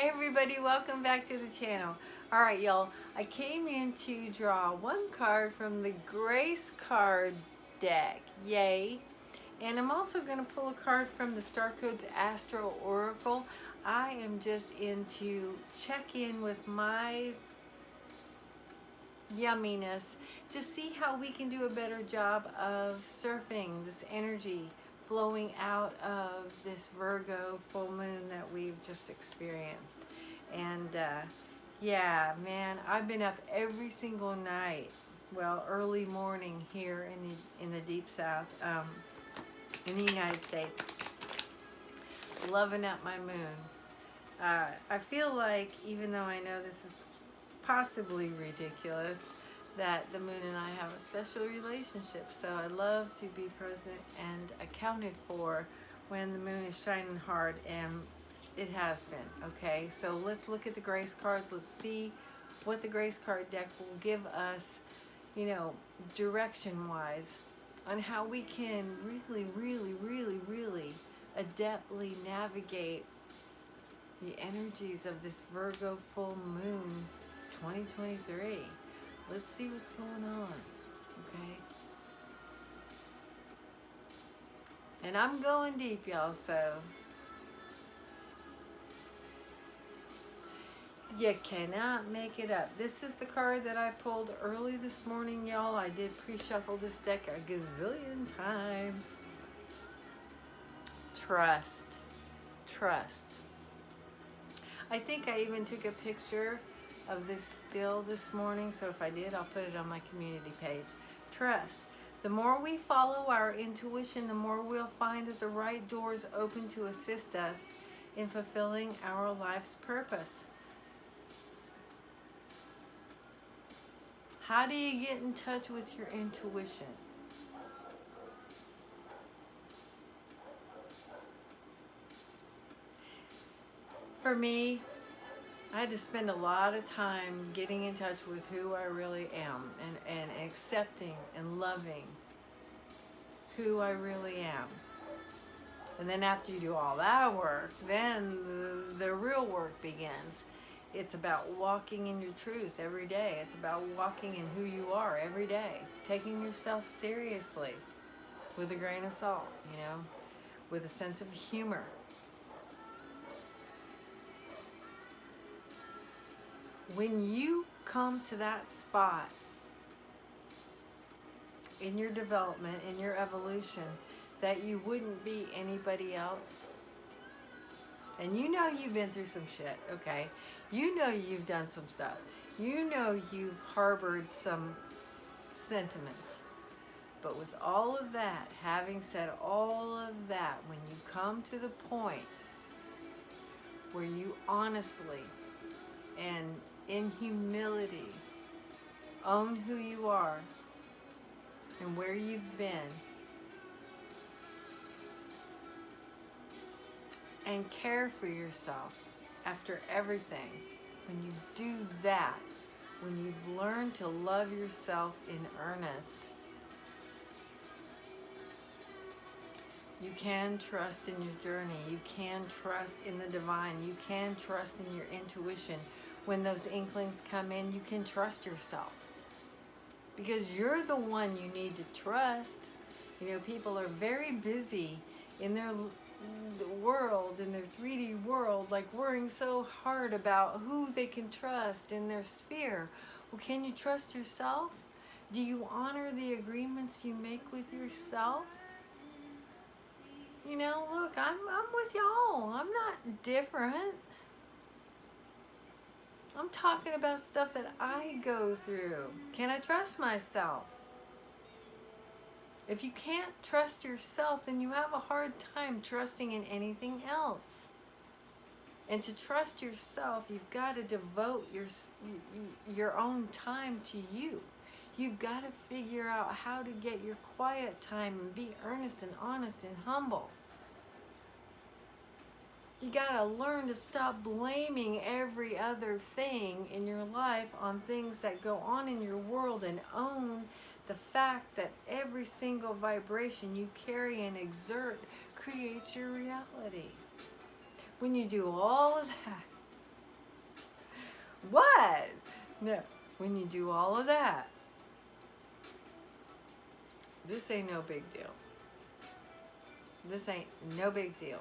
Hey everybody, welcome back to the channel. Alright y'all, I came in to draw one card from the Grace card deck. Yay! And I'm also going to pull a card from the Star Codes Astro Oracle. I am just in to check in with my yumminess to see how we can do a better job of surfing this energy flowing out of this Virgo full moon that we've just experienced. And yeah, man, I've been up every single night, well, early morning here in the deep south, in the United States, loving up my moon. I feel like, even though I know this is possibly ridiculous, that the moon and I have a special relationship. So I love to be present and accounted for when the moon is shining hard, and it has been. Okay, so let's look at the Grace cards. Let's see what the Grace card deck will give us, you know, direction wise on how we can really adeptly navigate the energies of this Virgo full moon 2023. Let's see what's going on, okay? And I'm going deep, y'all, so you cannot make it up. This is the card that I pulled early this morning, y'all. I did pre-shuffle this deck a gazillion times. Trust. Trust. I think I even took a picture of this still this morning, so if I did, I'll put it on my community page. Trust. The more we follow our intuition, the more we'll find that the right doors open to assist us in fulfilling our life's purpose. How do you get in touch with your intuition? For me, I had to spend a lot of time getting in touch with who I really am, and accepting and loving who I really am. And then after you do all that work, then the real work begins. It's about walking in your truth every day. It's about walking in who you are every day. Taking yourself seriously with a grain of salt, you know, with a sense of humor. When you come to that spot in your development, in your evolution, that you wouldn't be anybody else, and you know you've been through some shit, okay? You know you've done some stuff. You know you've harbored some sentiments. But with all of that, having said all of that, when you come to the point where you honestly and in humility own who you are and where you've been, and care for yourself after everything, when you do that, when you've learned to love yourself in earnest, you can trust in your journey. You can trust in the divine. You can trust in your intuition. When those inklings come in, you can trust yourself, because you're the one you need to trust. You know, people are very busy in their world, in their 3D world, like worrying so hard about who they can trust in their sphere. Well, can you trust yourself? Do you honor the agreements you make with yourself? You know, look, I'm with y'all. I'm not different. I'm talking about stuff that I go through. Can I trust myself? If you can't trust yourself, then you have a hard time trusting in anything else. And to trust yourself, you've got to devote your own time to you. You've got to figure out how to get your quiet time and be earnest and honest and humble. You gotta learn to stop blaming every other thing in your life on things that go on in your world, and own the fact that every single vibration you carry and exert creates your reality. When you do all of that, What? No. When you do all of that, this ain't no big deal. This ain't no big deal.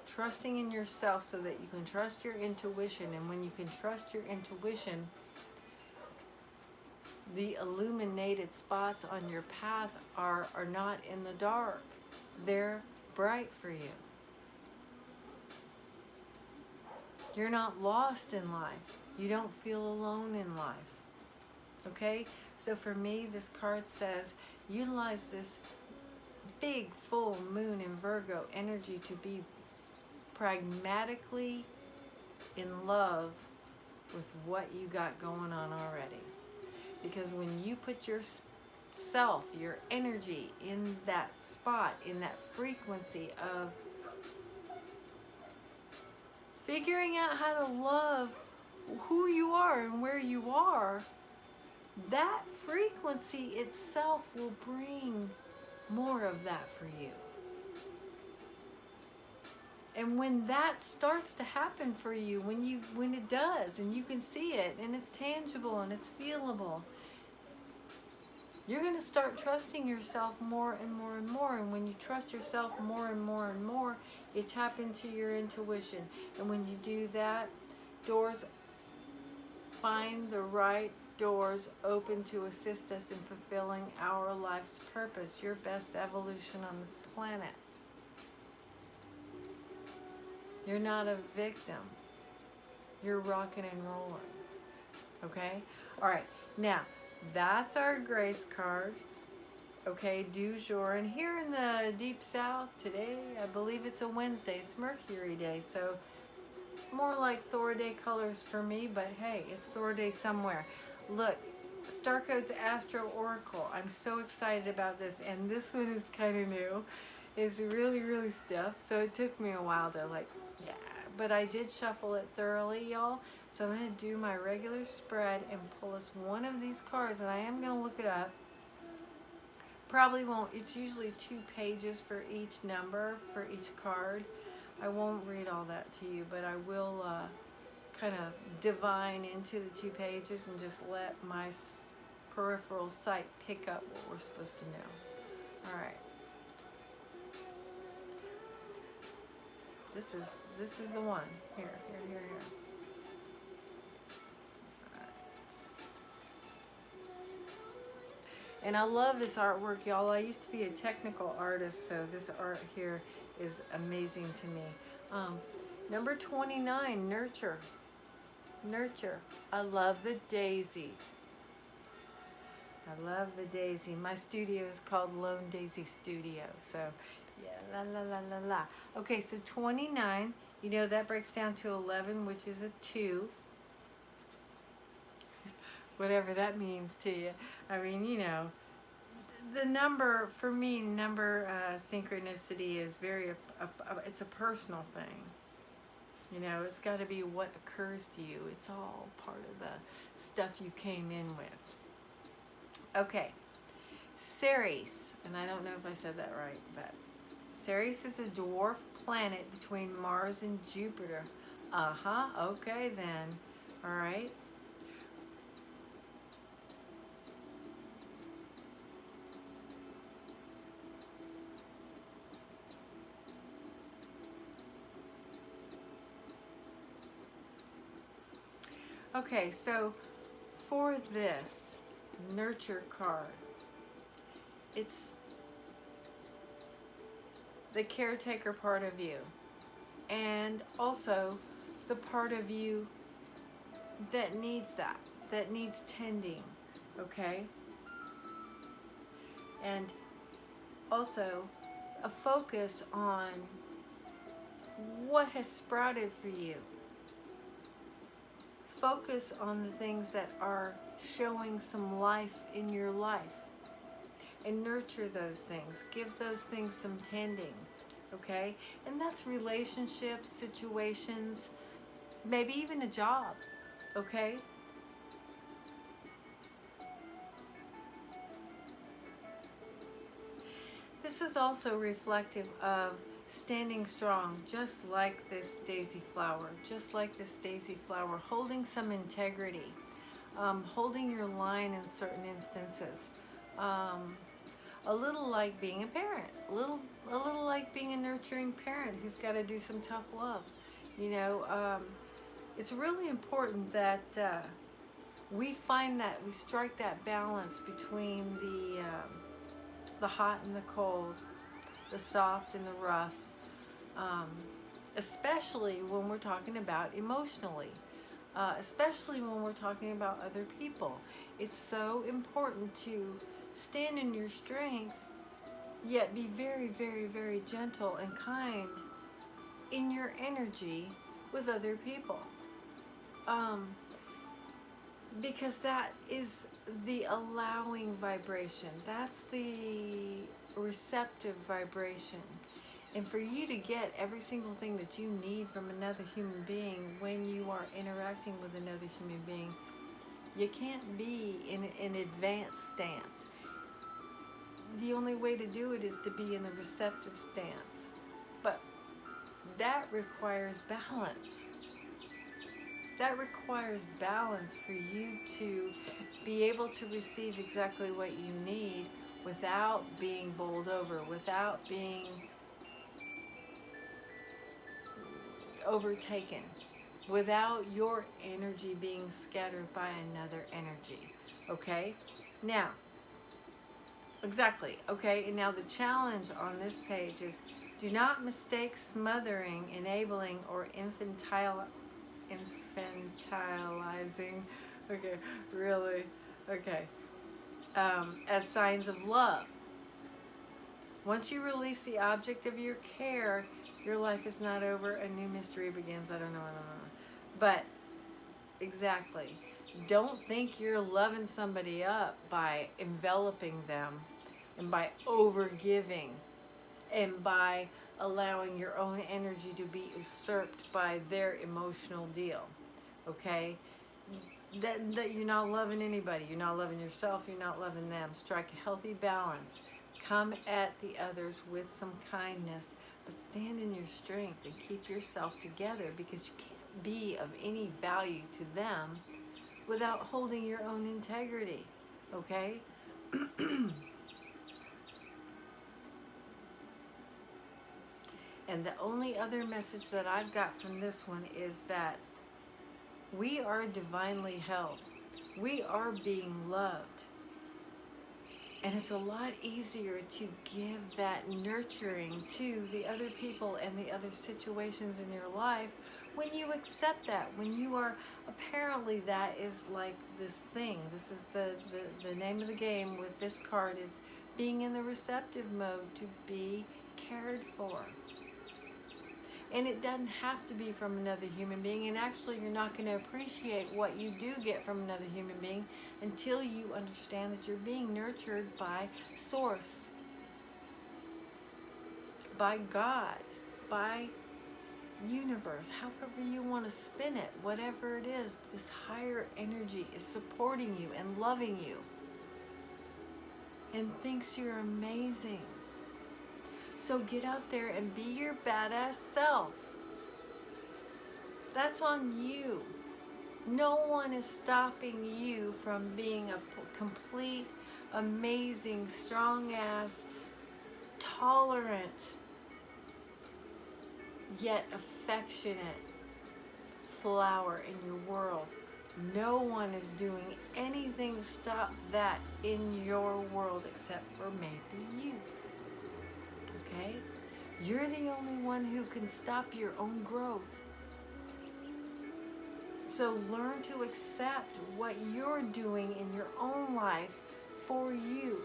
Trusting in yourself so that you can trust your intuition. And when you can trust your intuition, the illuminated spots on your path are not in the dark. They're bright for you. You're not lost in life. You don't feel alone in life. Okay? So for me, this card says, utilize this big full moon in Virgo energy to be pragmatically in love with what you got going on already. Because when you put yourself, your energy in that spot, in that frequency of figuring out how to love who you are and where you are, that frequency itself will bring more of that for you. And when that starts to happen for you, when it does, and you can see it, and it's tangible and it's feelable, you're going to start trusting yourself more and more and more. And when you trust yourself more and more and more, you tap into your intuition. And when you do that, find the right doors open to assist us in fulfilling our life's purpose, your best evolution on this planet. You're not a victim. You're rocking and rolling. Okay? All right. Now, that's our grace card. Okay, du jour. And here in the deep south today, I believe it's a Wednesday. It's Mercury Day. So more like Thor Day colors for me. But hey, it's Thor Day somewhere. Look, Starcode's Astro Oracle. I'm so excited about this. And this one is kind of new. It's really, really stiff. So it took me a while to yeah, but I did shuffle it thoroughly, y'all. So I'm going to do my regular spread and pull us one of these cards, and I am going to look it up. Probably won't. It's usually 2 pages for each number, for each card. I won't read all that to you, but I will kind of divine into the 2 pages and just let my peripheral sight pick up what we're supposed to know. All right. This is the one. Here. All right. And I love this artwork, y'all. I used to be a technical artist, so this art here is amazing to me. Number 29, nurture. Nurture. I love the daisy. I love the daisy. My studio is called Lone Daisy Studio, so yeah, la. Okay, so 29, you know that breaks down to 11, which is a 2. Whatever that means to you. I mean, you know, the number, for me, synchronicity is it's a personal thing. You know, it's got to be what occurs to you. It's all part of the stuff you came in with. Okay, Ceres, and I don't know if I said that right, but Ceres is a dwarf planet between Mars and Jupiter. Okay then. All right. Okay, so for this nurture card, it's the caretaker part of you, and also the part of you that needs that needs tending, okay? And also a focus on what has sprouted for you. Focus on the things that are showing some life in your life, and nurture those things. Give those things some tending, okay? And that's relationships, situations, maybe even a job, okay? This is also reflective of standing strong, just like this daisy flower, holding some integrity, holding your line in certain instances. A little like being a parent, a little like being a nurturing parent who's got to do some tough love. You know, it's really important that we find that we strike that balance between the hot and the cold, the soft and the rough, especially when we're talking about emotionally, especially when we're talking about other people. It's so important to stand in your strength, yet be very, very, very gentle and kind in your energy with other people. Because that is the allowing vibration. That's the receptive vibration. And for you to get every single thing that you need from another human being when you are interacting with another human being, you can't be in an advanced stance. The only way to do it is to be in a receptive stance. But that requires balance. That requires balance for you to be able to receive exactly what you need without being bowled over, without being overtaken, without your energy being scattered by another energy. Okay? Now, exactly. Okay, and now the challenge on this page is do not mistake smothering, enabling, or infantilizing, okay, really, okay, as signs of love. Once you release the object of your care, your life is not over, a new mystery begins. I don't know. But, exactly. Don't think you're loving somebody up by enveloping them and by overgiving and by allowing your own energy to be usurped by their emotional deal. Okay? That you're not loving anybody. You're not loving yourself. You're not loving them. Strike a healthy balance. Come at the others with some kindness, but stand in your strength and keep yourself together, because you can't be of any value to them without holding your own integrity. Okay? And the only other message that I've got from this one is that we are divinely held. We are being loved. And it's a lot easier to give that nurturing to the other people and the other situations in your life when you accept that, when you are, apparently that is like this thing. This is the name of the game with this card, is being in the receptive mode, to be cared for. And it doesn't have to be from another human being. And actually, you're not going to appreciate what you do get from another human being until you understand that you're being nurtured by Source, by God, by universe, however you want to spin it, whatever it is. This higher energy is supporting you and loving you and thinks you're amazing. So get out there and be your badass self. That's on you. No one is stopping you from being a complete, amazing, strong-ass, tolerant, yet affectionate flower in your world. No one is doing anything to stop that in your world except for maybe you. Okay? You're the only one who can stop your own growth. So learn to accept what you're doing in your own life for you.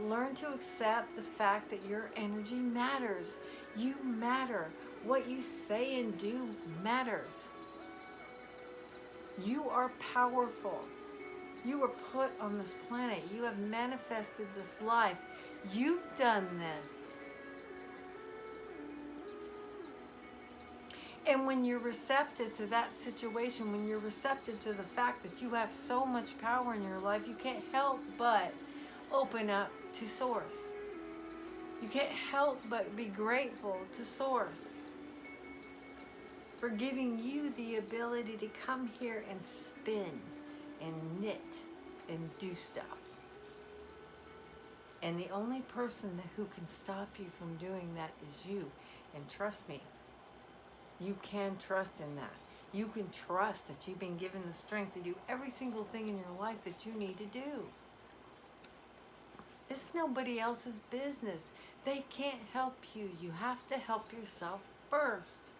Learn to accept the fact that your energy matters. You matter. What you say and do matters. You are powerful. You were put on this planet. You have manifested this life. You've done this. And when you're receptive to that situation, when you're receptive to the fact that you have so much power in your life, you can't help but open up to Source. You can't help but be grateful to Source for giving you the ability to come here and spin and knit and do stuff. And the only person who can stop you from doing that is you. And trust me, you can trust in that. You can trust that you've been given the strength to do every single thing in your life that you need to do. It's nobody else's business. They can't help you. You have to help yourself first.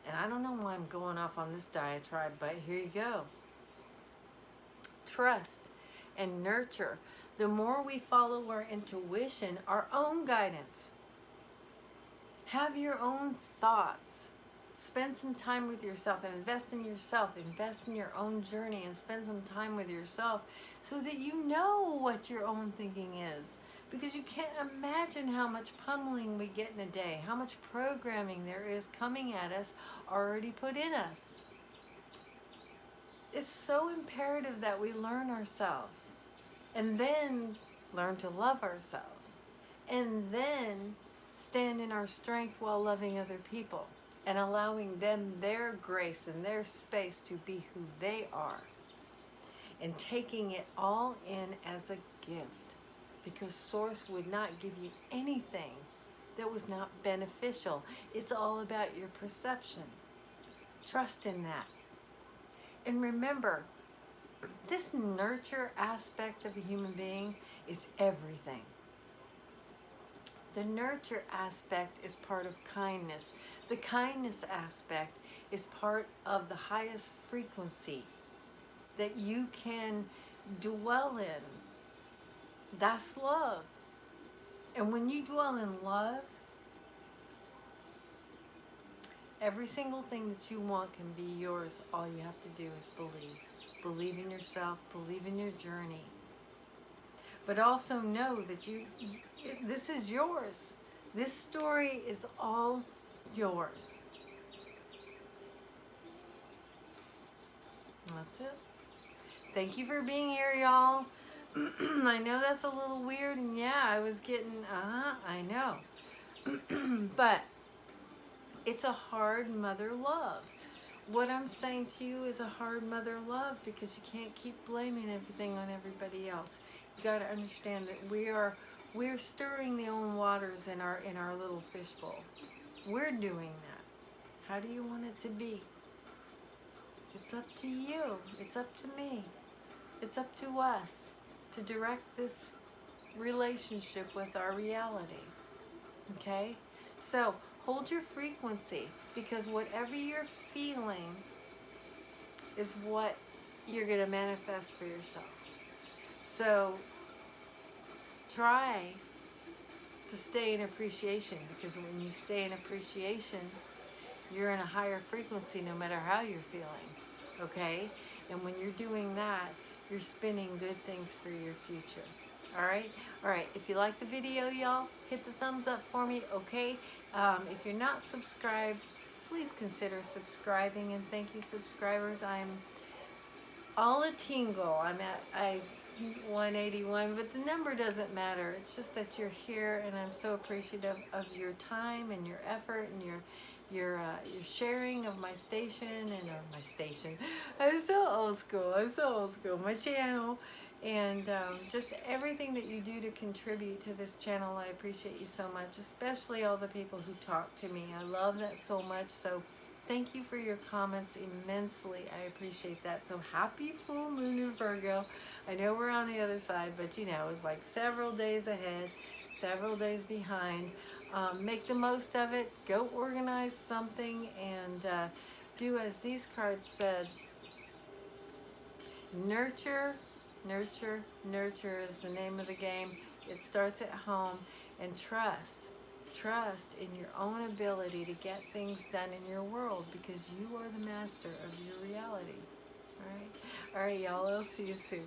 And I don't know why I'm going off on this diatribe, but here you go. Trust and nurture. The more we follow our intuition, our own guidance, have your own thoughts. Spend some time with yourself. Invest in yourself. Invest in your own journey and spend some time with yourself so that you know what your own thinking is. Because you can't imagine how much pummeling we get in a day, how much programming there is coming at us, already put in us. It's so imperative that we learn ourselves and then learn to love ourselves and then stand in our strength while loving other people and allowing them their grace and their space to be who they are and taking it all in as a gift, because Source would not give you anything that was not beneficial. It's all about your perception. Trust in that. And remember, this nurture aspect of a human being is everything. The nurture aspect is part of kindness. The kindness aspect is part of the highest frequency that you can dwell in. That's love. And when you dwell in love, every single thing that you want can be yours. All you have to do is believe. Believe in yourself. Believe in your journey. But also know that this is yours. This story is all yours. That's it. Thank you for being here, y'all. I know that's a little weird, and yeah, I was getting, I know. But it's a hard mother love. What I'm saying to you is a hard mother love, because you can't keep blaming everything on everybody else. You got to understand that we're stirring the own waters in our little fishbowl. We're doing that. How do you want it to be? It's up to you. It's up to me. It's up to us to direct this relationship with our reality. Okay? So hold your frequency, because whatever you're feeling is what you're going to manifest for yourself. So try to stay in appreciation, because when you stay in appreciation, you're in a higher frequency no matter how you're feeling. Okay? And when you're doing that, you're spinning good things for your future. All right? All right. If you like the video, y'all, hit the thumbs up for me, okay? If you're not subscribed, please consider subscribing. And thank you, subscribers. I'm all a tingle. I'm at 181, but the number doesn't matter. It's just that you're here, and I'm so appreciative of your time and your effort and your sharing of my station and my station. I'm so old school. My channel, and just everything that you do to contribute to this channel. I appreciate you so much, especially all the people who talk to me. I love that so much. So thank you for your comments immensely. I appreciate that. So happy full moon in Virgo. I know we're on the other side, but you know, it's like several days ahead, several days behind. Make the most of it. Go organize something and do as these cards said. Nurture, nurture, nurture is the name of the game. It starts at home. And trust. Trust in your own ability to get things done in your world, because you are the master of your reality. All right? All right, y'all. I'll see you soon.